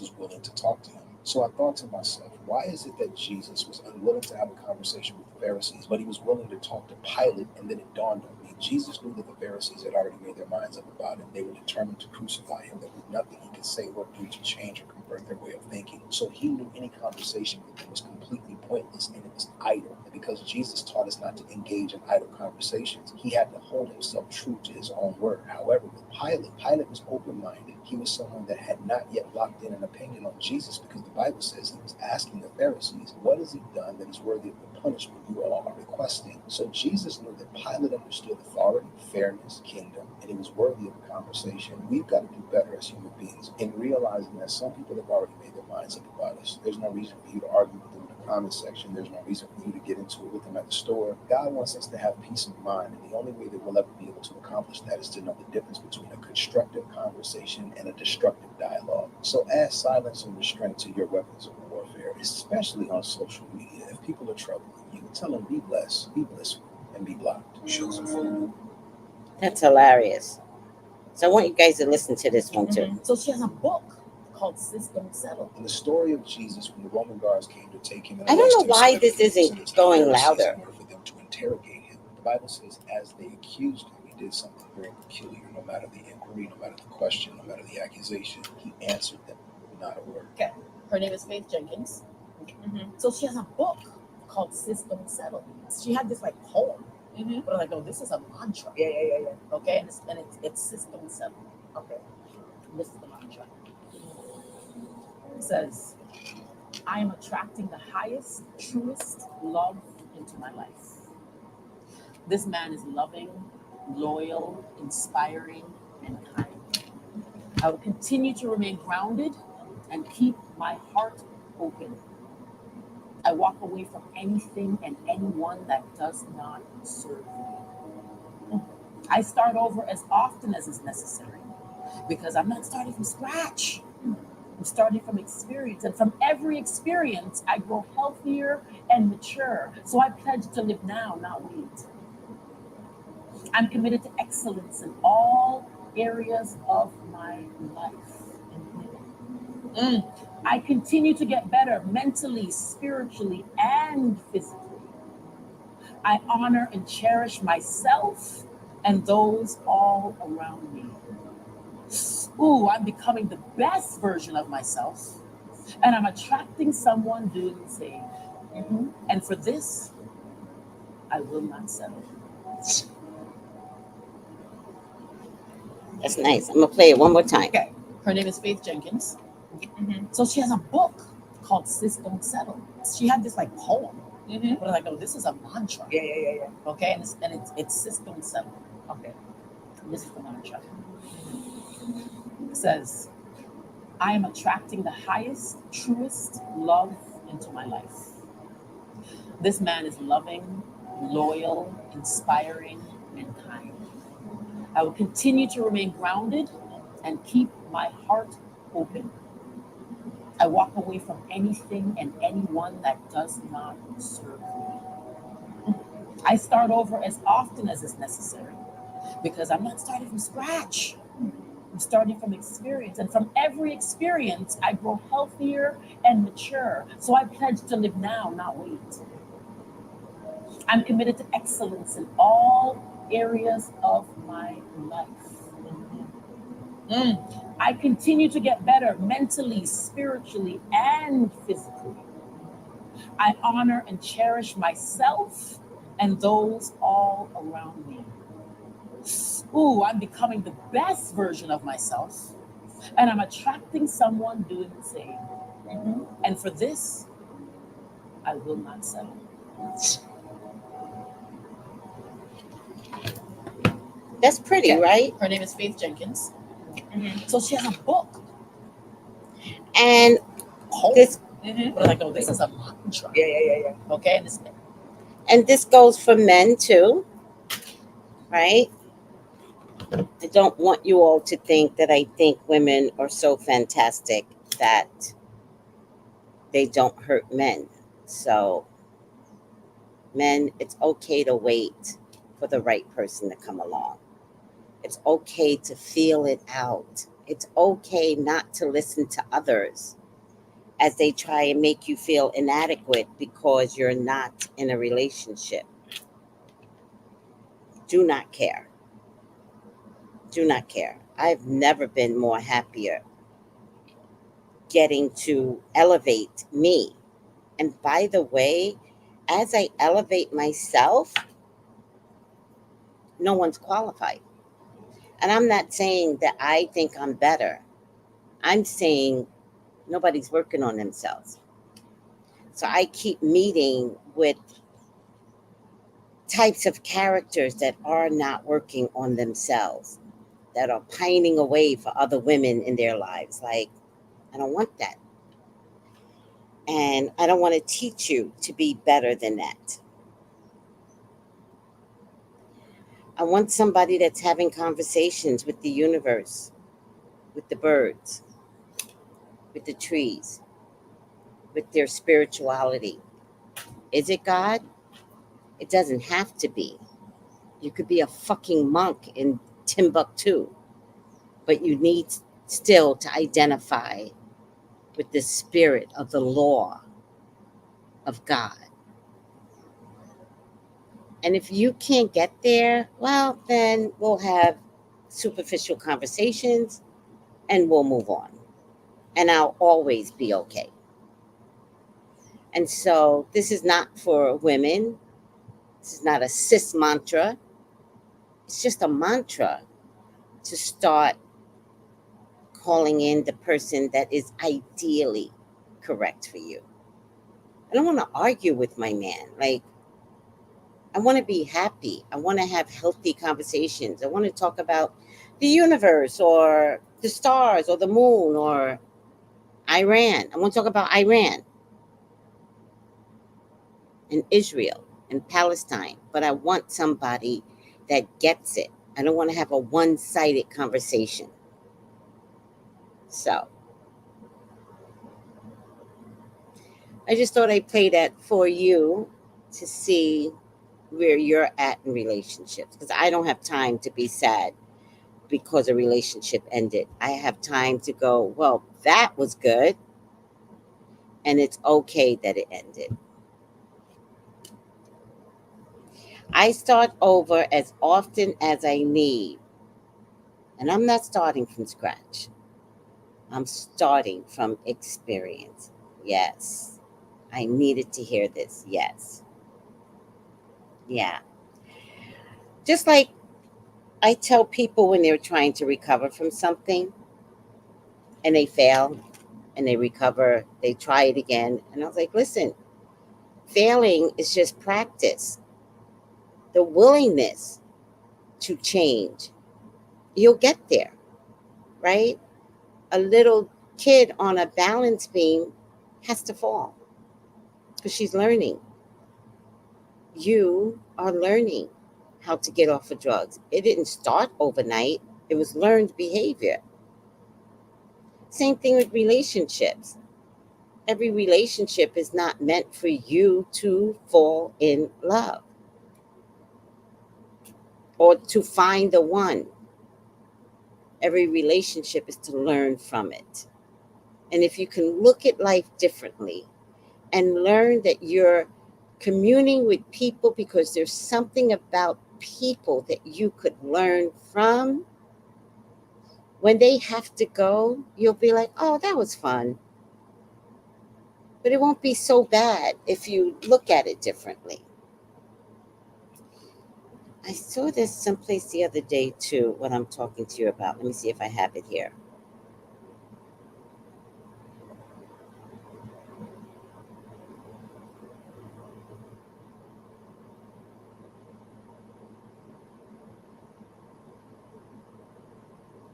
was willing to talk to him. So I thought to myself, why is it that Jesus was unwilling to have a conversation with the Pharisees, but he was willing to talk to Pilate? And then it dawned on me, Jesus knew that the Pharisees had already made their minds up about him. They were determined to crucify him. There was nothing he could say or do to change or convert their way of thinking. So he knew any conversation with them was completely pointless and it was idle. And because Jesus taught us not to engage in idle conversations, he had to hold himself true to his own word. However, with Pilate was open-minded. He was someone that had not yet locked in an opinion on Jesus, because the Bible says he was asking the Pharisees, what has he done that is worthy of the punishment you all are requesting? So Jesus knew that Pilate understood authority, fairness, kingdom, and he was worthy of a conversation. We've got to do better as human beings in realizing that some people have already made their minds up about us. There's no reason for you to argue with them in the comment section. There's no reason for you to get into it with them at the store. God wants us to have peace of mind, and the only way that we'll ever be able to accomplish that is to know the difference between a constructive conversation and a destructive dialogue. So add silence and restraint to your weapons of warfare, especially on social media. If people are troubling you, tell them be blessed, be blissful, and be blocked. Show some food. That's hilarious. So I want you guys to listen to this one too. So she has a book called System Settled. In the story of Jesus, when the Roman guards came to take him and I don't arrest know him why so that this he could be isn't presented to the going Pharisees louder. in order for them to interrogate him, the Bible says, as they accused him, he did something very peculiar. No matter the inquiry, no matter the question, no matter the accusation, he answered them not a word. Okay. Her name is Faith Jenkins. So she has a book called System Settled. She had this like poem. But I'm like, no, this is a mantra. Yeah. Okay, and it's System Settled. Okay. This is the mantra. It says, I am attracting the highest, truest love into my life. This man is loving, loyal, inspiring, and kind. I will continue to remain grounded and keep my heart open. I walk away from anything and anyone that does not serve me. I start over as often as is necessary because I'm not starting from scratch. I'm starting from experience. And from every experience, I grow healthier and mature. So I pledge to live now, not wait. I'm committed to excellence in all areas of my life. I continue to get better mentally, spiritually, and physically. I honor and cherish myself and those all around me. Ooh, I'm becoming the best version of myself, and I'm attracting someone doing the same. And for this, I will not settle. That's nice. I'm gonna play it one more time. Okay. Her name is Faith Jenkins. So she has a book called System Settle. She had this like poem. But I'm like, no, this is a mantra. Yeah. Okay, and it's System Settle. Okay. This is the mantra. It says, I am attracting the highest, truest love into my life. This man is loving, loyal, inspiring, and kind. I will continue to remain grounded and keep my heart open. I walk away from anything and anyone that does not serve me. I start over as often as is necessary because I'm not starting from scratch. I'm starting from experience. And from every experience, I grow healthier and mature. So I pledge to live now, not wait. I'm committed to excellence in all areas of my life. I continue to get better mentally, spiritually, and physically. I honor and cherish myself and those all around me. Ooh, I'm becoming the best version of myself, and I'm attracting someone doing the same. And for this, I will not settle. That's pretty, Okay. right? Her name is Faith Jenkins. So she has a book. And Poem. this But I'm like, oh, this is a mantra. Yeah. Okay, and this goes for men too, right? I don't want you all to think that I think women are so fantastic that they don't hurt men. So, men, it's okay to wait for the right person to come along. It's okay to feel it out. It's okay not to listen to others as they try and make you feel inadequate because you're not in a relationship. Do not care. Do not care. I've never been more happier getting to elevate me. And by the way, as I elevate myself, no one's qualified. And I'm not saying that I think I'm better. I'm saying nobody's working on themselves. So I keep meeting with types of characters that are not working on themselves, that are pining away for other women in their lives. Like, I don't want that. And I don't want to teach you to be better than that. I want somebody that's having conversations with the universe, with the birds, with the trees, with their spirituality. Is it God? It doesn't have to be. You could be a fucking monk in Timbuktu, but you need still to identify with the spirit of the law of God. And if you can't get there, well, then we'll have superficial conversations and we'll move on. And I'll always be okay. And so this is not for women. This is not a cis mantra. It's just a mantra to start calling in the person that is ideally correct for you. I don't want to argue with my man. Like, I want to be happy. I want to have healthy conversations. I want to talk about the universe or the stars or the moon or Iran. I want to talk about Iran and Israel and Palestine, but I want somebody that gets it. I don't want to have a one-sided conversation. So I just thought I'd play that for you to see where you're at in relationships, because I don't have time to be sad because a relationship ended. I have time to go, well, that was good, and it's okay that it ended. I start over as often as I need, and I'm not starting from scratch. I'm starting from experience. Yes. I needed to hear this. Yes. Yeah. Just like I tell people when they're trying to recover from something and they fail and they recover, they try it again. And I was like, listen, failing is just practice. The willingness to change, you'll get there, right? A little kid on a balance beam has to fall because she's learning. You are learning how to get off of drugs. It didn't start overnight, it was learned behavior. Same thing with relationships. Every relationship is not meant for you to fall in love or to find the one. Every relationship is to learn from it. And if you can look at life differently and learn that you're communing with people because there's something about people that you could learn from, when they have to go, you'll be like, oh, that was fun. But it won't be so bad if you look at it differently. I saw this someplace the other day too, what I'm talking to you about. Let me see if I have it here.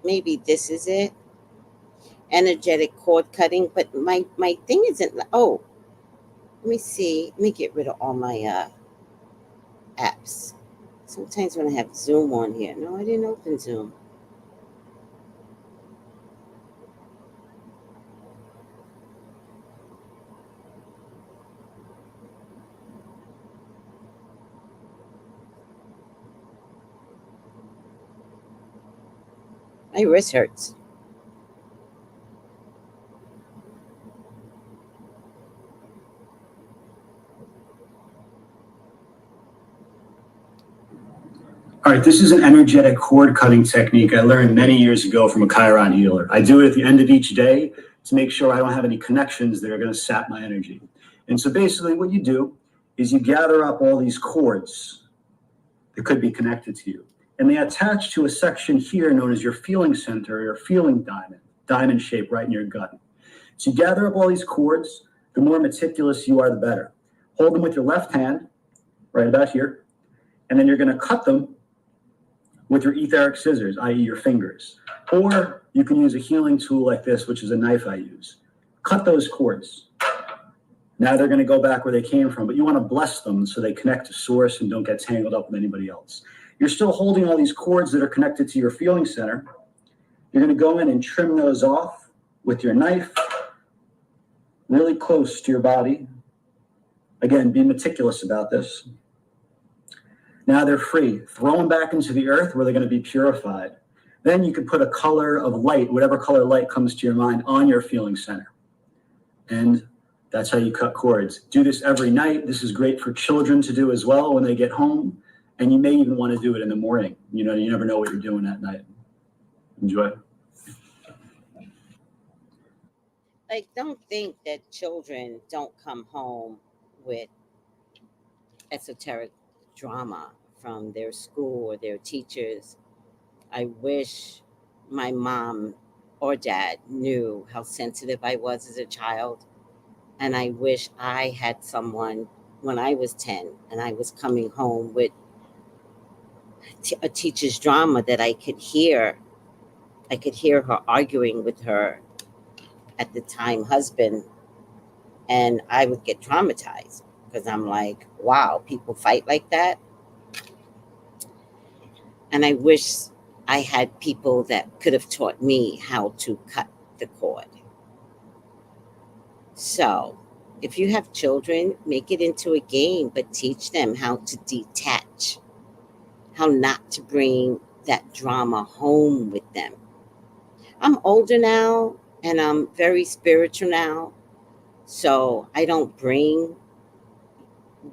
Maybe this is it. Energetic cord cutting, but my thing isn't. Oh, let me see. Let me get rid of all my apps. Sometimes when I have Zoom on here, no, I didn't open Zoom. My wrist hurts. All right, this is an energetic cord cutting technique I learned many years ago from a Chiron healer. I do it at the end of each day to make sure I don't have any connections that are going to sap my energy. And so basically what you do is you gather up all these cords that could be connected to you. And they attach to a section here known as your feeling center or your feeling diamond shape right in your gut. So you gather up all these cords. The more meticulous you are, the better. Hold them with your left hand, right about here, and then you're going to cut them with your etheric scissors, i.e. your fingers. Or you can use a healing tool like this, which is a knife I use. Cut those cords. Now they're going to go back where they came from, but you want to bless them so they connect to source and don't get tangled up with anybody else. You're still holding all these cords that are connected to your feeling center. You're going to go in and trim those off with your knife, really close to your body. Again, be meticulous about this. Now they're free. Throw them back into the earth where they're going to be purified. Then you can put a color of light, whatever color light comes to your mind, on your feeling center. And that's how you cut cords. Do this every night. This is great for children to do as well when they get home. And you may even want to do it in the morning. You know, you never know what you're doing at night. Enjoy. Like, don't think that children don't come home with esoteric drama from their school or their teachers. I wish my mom or dad knew how sensitive I was as a child. And I wish I had someone when I was 10 and I was coming home with a teacher's drama that I could hear. I could hear her arguing with her at the time husband, and I would get traumatized because I'm like, wow, people fight like that. And I wish I had people that could have taught me how to cut the cord. So if you have children, make it into a game, but teach them how to detach, how not to bring that drama home with them. I'm older now and I'm very spiritual now. So I don't bring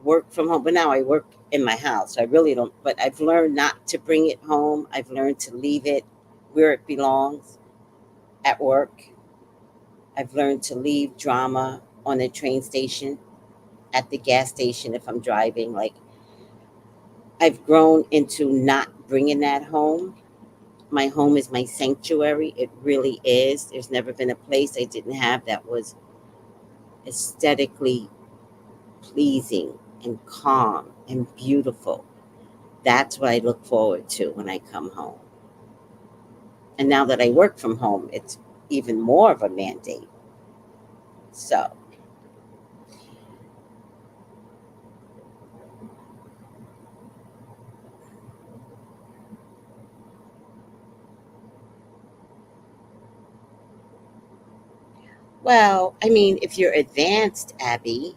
work from home, but now I work in my house. So I really don't, but I've learned not to bring it home. I've learned to leave it where it belongs, at work. I've learned to leave drama on the train station, at the gas station if I'm driving. Like, I've grown into not bringing that home. My home is my sanctuary. It really is. There's never been a place I didn't have that was aesthetically pleasing and calm and beautiful. That's what I look forward to when I come home. And now that I work from home, it's even more of a mandate. So, well, I mean, if you're advanced, Abby,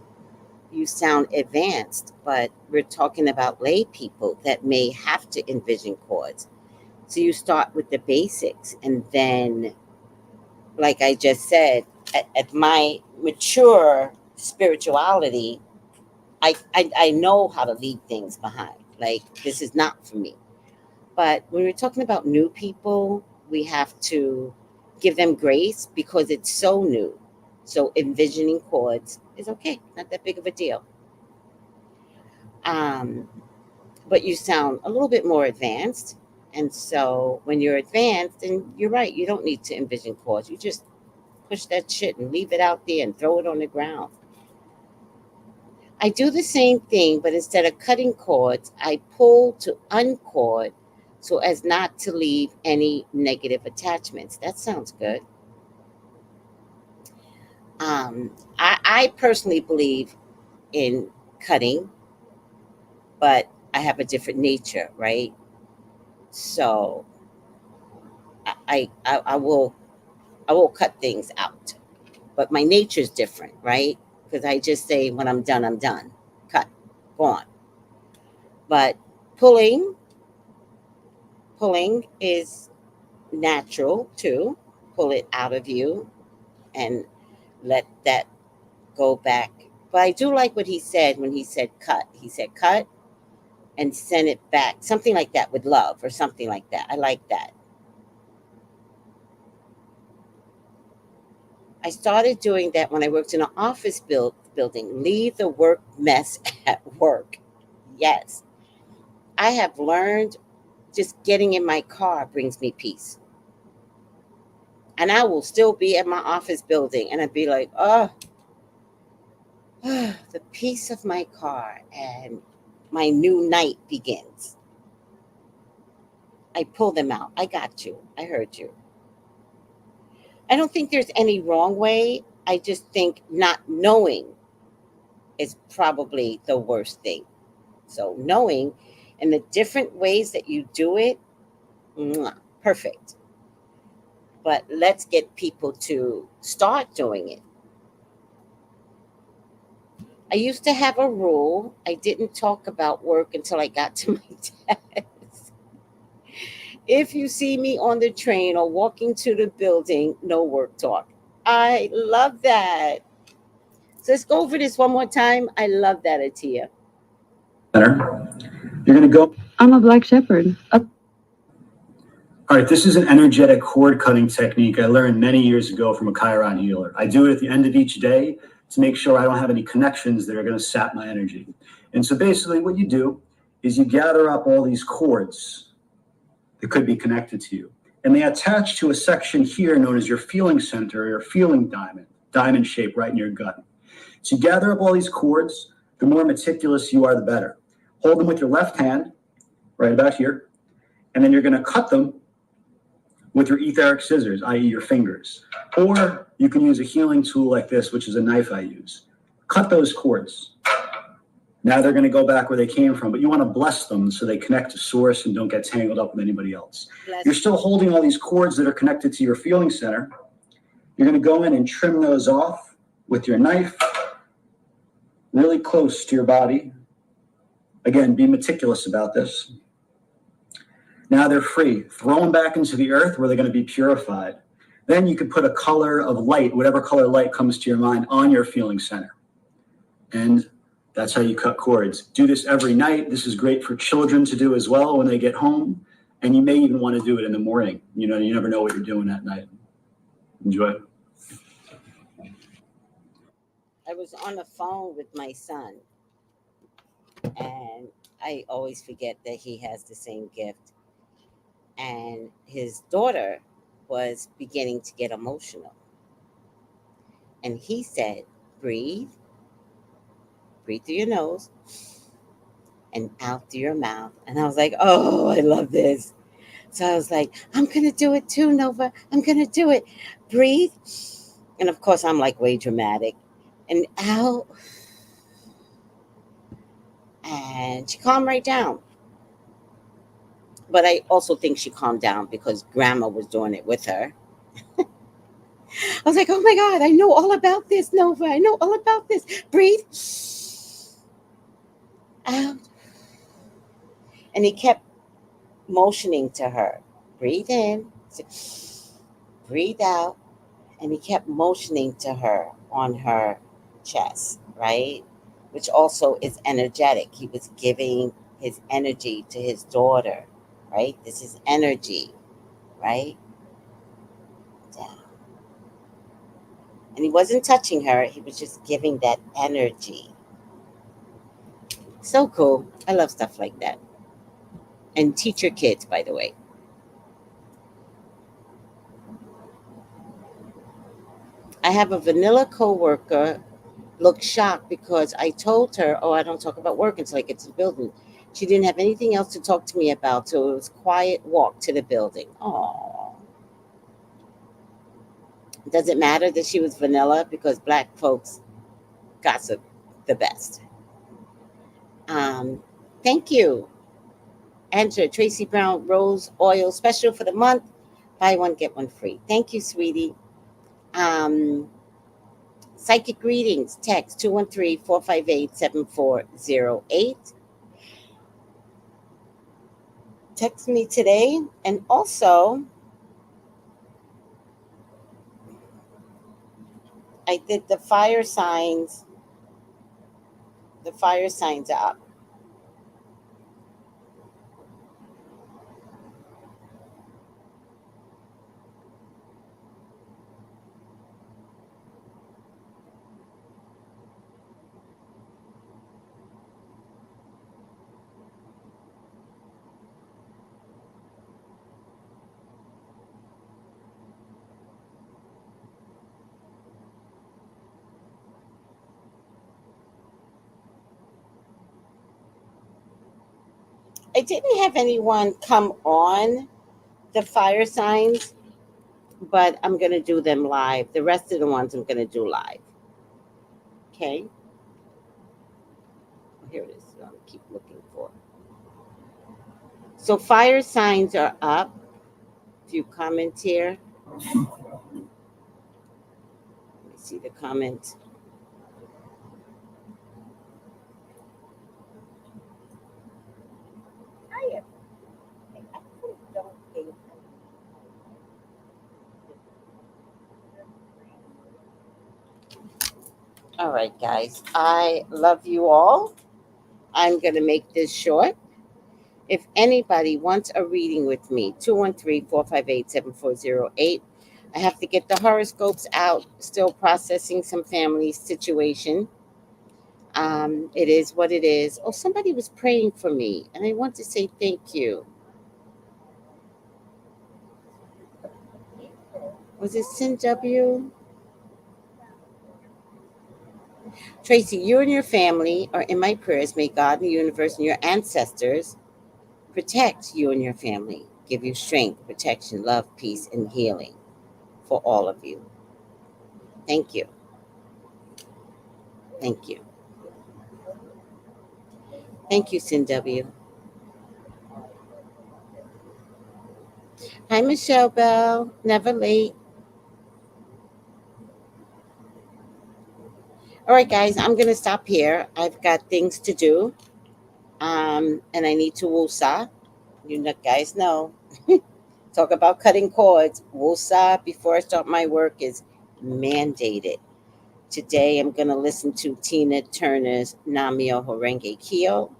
you sound advanced, but we're talking about lay people that may have to envision chords. So you start with the basics, and then, like I just said, at my mature spirituality, I know how to leave things behind. Like, this is not for me. But when we're talking about new people, we have to give them grace because it's so new. So envisioning chords is okay, not that big of a deal. Um, but you sound a little bit more advanced. And so when you're advanced, and you're right, you don't need to envision chords. You just push that shit and leave it out there and throw it on the ground. I do the same thing, but instead of cutting cords, I pull to uncord so as not to leave any negative attachments. That sounds good. I personally believe in cutting, but I have a different nature, right? So I will cut things out, but my nature is different, right? Because I just say when I'm done, I'm done. Cut, gone. But pulling, pulling is natural too. Pull it out of you and let that go back. But I do like what he said when he said cut. He said cut and send it back. Something like that, with love or something like that. I like that. I started doing that when I worked in an office building. Leave the work mess at work. Yes. I have learned just getting in my car brings me peace. And I will still be at my office building and I'd be like, oh, the peace of my car, and my new night begins. I pull them out. I got you. I heard you. I don't think there's any wrong way. I just think not knowing is probably the worst thing. So knowing and the different ways that you do it, mwah, perfect. But let's get people to start doing it. I used to have a rule. I didn't talk about work until I got to my desk. If you see me on the train or walking to the building, no work talk. I love that. So let's go over this one more time. I love that, Atia. You're going to go. I'm a black shepherd. All right, this is an energetic cord cutting technique I learned many years ago from a Chiron healer. I do it at the end of each day to make sure I don't have any connections that are going to sap my energy. And so basically what you do is you gather up all these cords that could be connected to you, and they attach to a section here known as your feeling center, or your feeling diamond shape right in your gut. So you gather up all these cords, The more meticulous you are, the better. Hold them with your left hand, right about here, and then you're going to cut them with your etheric scissors, i.e. your fingers. Or you can use a healing tool like this, which is a knife I use. Cut those cords. Now they're going to go back where they came from, but you want to bless them so they connect to source and don't get tangled up with anybody else. You're still holding all these cords that are connected to your feeling center. You're going to go in and trim those off with your knife, really close to your body. Again, be meticulous about this. Now they're free. Throw them back into the earth where they're going to be purified. Then you can put a color of light, whatever color light comes to your mind, on your feeling center. And that's how you cut cords. Do this every night. This is great for children to do as well when they get home. And you may even want to do it in the morning. You know, you never know what you're doing at night. Enjoy. I was on the phone with my son, and I always forget that he has the same gift. And his daughter was beginning to get emotional. And he said, breathe through your nose and out through your mouth. And I was like, oh, I love this. So I was like, I'm going to do it too, Nova. I'm going to do it. Breathe. And of course, I'm like way dramatic. And out. And she calmed right down. But I also think she calmed down because Grandma was doing it with her. I was like, oh my God, I know all about this, Nova. I know all about this. Breathe. Out. And he kept motioning to her. Breathe in. Breathe out. And he kept motioning to her on her chest, right? Which also is energetic. He was giving his energy to his daughter, right? This is energy, right? Down. And he wasn't touching her. He was just giving that energy. So cool. I love stuff like that. And teach your kids, by the way. I have a vanilla coworker look shocked because I told her, oh, I don't talk about work until I get to the building. She didn't have anything else to talk to me about, so it was a quiet walk to the building. Oh. Does it matter that she was vanilla? Because Black folks gossip the best. Thank you. Enter Tracy Brown Rose Oil Special for the month. Buy one, get one free. Thank you, sweetie. Psychic readings, text 213-458-7408. Text me today. And also, I did the fire signs. The fire signs are up. I didn't have anyone come on the fire signs, but I'm going to do them live. The rest of the ones I'm going to do live. Okay. Here it is. I'll keep looking for. So fire signs are up. A few comments here. Let me see the comments. All right, guys. I love you all. I'm going to make this short. If anybody wants a reading with me, 213-458-7408. I have to get the horoscopes out. Still processing some family situation. It is what it is. Oh, somebody was praying for me, and I want to say thank you. Was it Sin W? Tracey, you and your family are in my prayers. May God and the universe and your ancestors protect you and your family, give you strength, protection, love, peace, and healing for all of you. Thank you. Thank you. Thank you, Sin W. Hi, Michelle Bell. Never late. All right, guys, I'm going to stop here. I've got things to do. And I need to woosah. You guys know. Talk about cutting cords. Woosah before I start my work is mandated. Today, I'm going to listen to Tina Turner's Namio Horenge Kyo.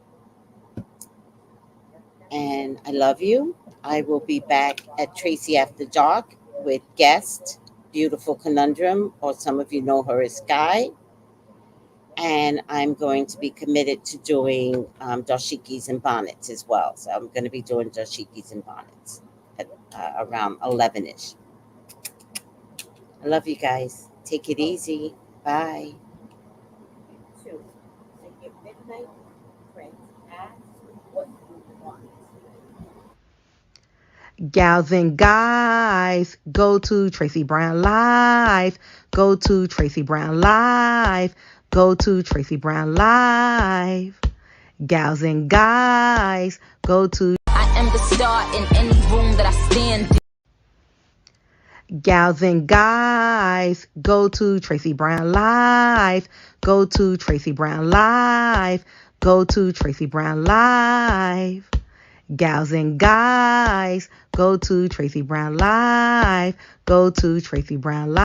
And I love you. I will be back at Tracey After Dark with guest, Beautiful Conundrum, or some of you know her as Sky. And I'm going to be committed to doing dashikis and bonnets as well. So I'm going to be doing dashikis and bonnets at around 11-ish. I love you guys. Take it easy. Bye. Midnight friends, ask what you want. Gals and guys, go to Tracey Brown Live. Go to Tracey Brown Live. Go to Tracey Brown Live. Gals and guys, go to I am the star in any room that I stand in. Gals and guys, go to Tracey Brown Live. Go to Tracey Brown Live. Go to Tracey Brown Live. Gals and guys, go to Tracey Brown Live. Go to Tracey Brown Live.